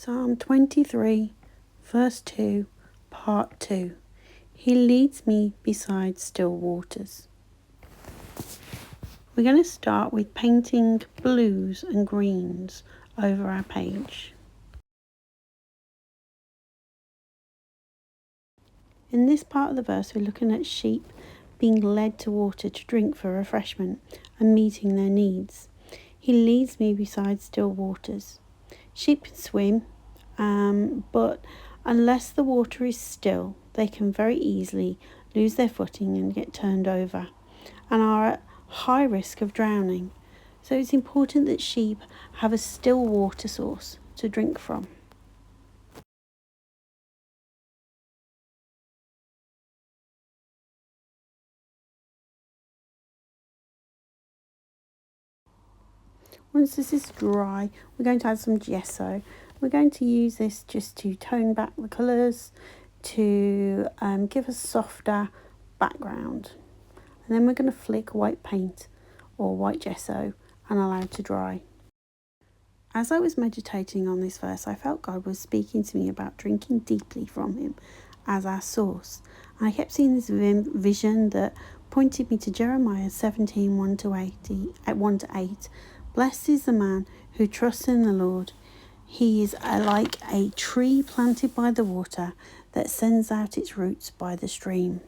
Psalm 23, verse 2, part 2. He leads me beside still waters. We're going to start with painting blues and greens over our page. In this part of the verse, we're looking at sheep being led to water to drink for refreshment and meeting their needs. He leads me beside still waters. Sheep can swim, but unless the water is still, they can very easily lose their footing and get turned over and are at high risk of drowning. So it's important that sheep have a still water source to drink from. Once this is dry, we're going to add some gesso. We're going to use this just to tone back the colours, to give a softer background. And then we're going to flick white paint or white gesso and allow it to dry. As I was meditating on this verse, I felt God was speaking to me about drinking deeply from Him as our source. And I kept seeing this vision that pointed me to Jeremiah 17, 1 to 8. Blessed is the man who trusts in the Lord. He is like a tree planted by the water that sends out its roots by the stream.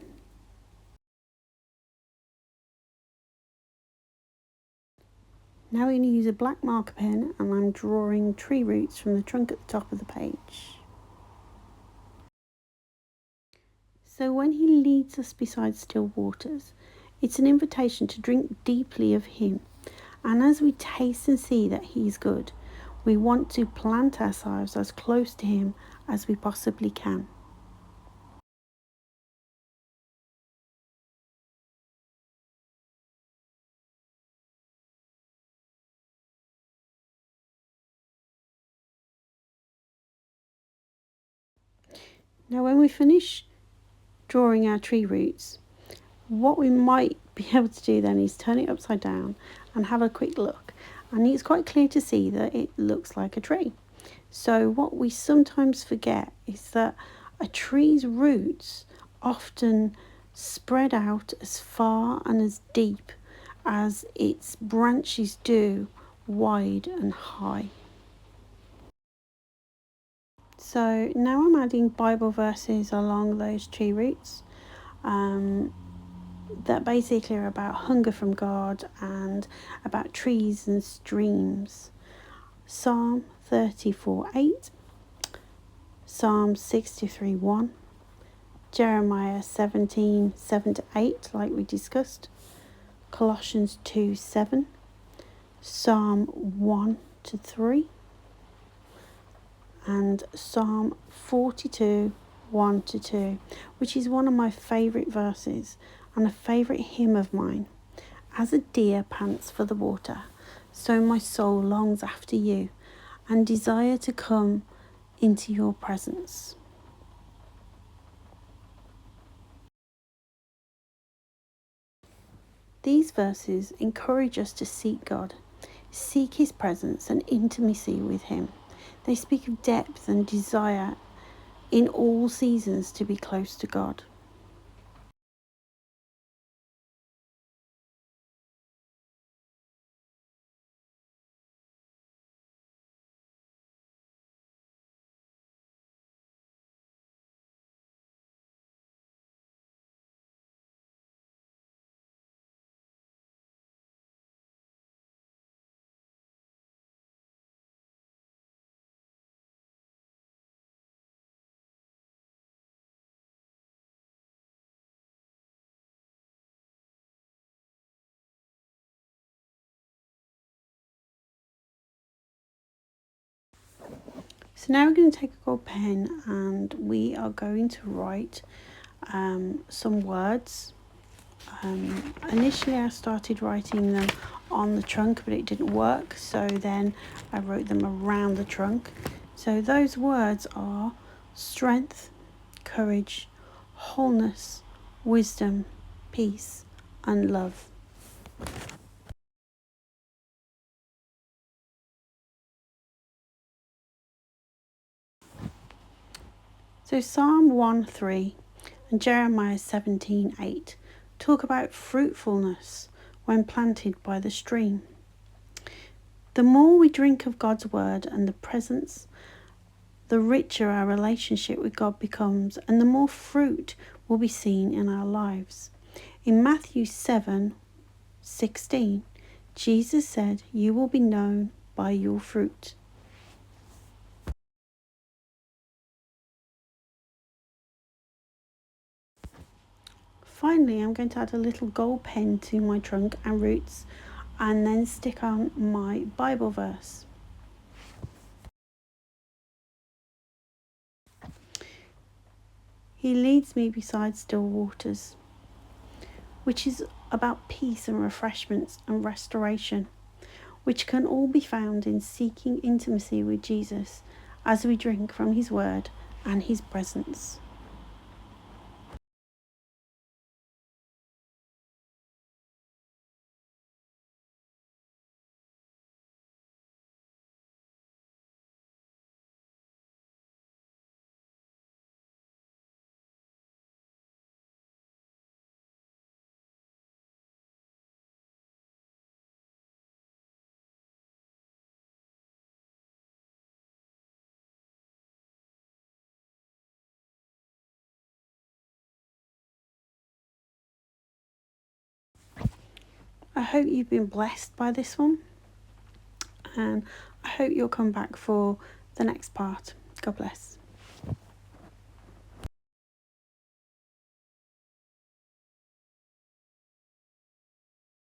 Now we're going to use a black marker pen and I'm drawing tree roots from the trunk at the top of the page. So when He leads us beside still waters, it's an invitation to drink deeply of Him. And as we taste and see that He's good, we want to plant ourselves as close to Him as we possibly can. Now when we finish drawing our tree roots, what we might be able to do then is turn it upside down and have a quick look. And it's quite clear to see that it looks like a tree. So what we sometimes forget is that a tree's roots often spread out as far and as deep as its branches do, wide and high. So now I'm adding Bible verses along those tree roots that basically are about hunger from God and about trees and streams. Psalm 34:8, Psalm 63:1, Jeremiah 17:7-8, like we discussed, Colossians 2:7, Psalm 1-3, and Psalm 42:1-2, which is one of my favourite verses and a favourite hymn of mine. As a deer pants for the water, so my soul longs after you and desire to come into your presence. These verses encourage us to seek God, seek His presence and intimacy with Him. They speak of depth and desire in all seasons to be close to God. So now we're going to take a gold pen and we are going to write some words. Initially I started writing them on the trunk, but it didn't work, so then I wrote them around the trunk. So those words are strength, courage, wholeness, wisdom, peace and love. So Psalm 1:3 and Jeremiah 17:8 talk about fruitfulness when planted by the stream. The more we drink of God's word and the presence, the richer our relationship with God becomes, and the more fruit will be seen in our lives. In Matthew 7:16, Jesus said, "You will be known by your fruit." Finally, I'm going to add a little gold pen to my trunk and roots and then stick on my Bible verse. He leads me beside still waters, which is about peace and refreshments and restoration, which can all be found in seeking intimacy with Jesus as we drink from his word and his presence. I hope you've been blessed by this one, and I hope you'll come back for the next part. God bless.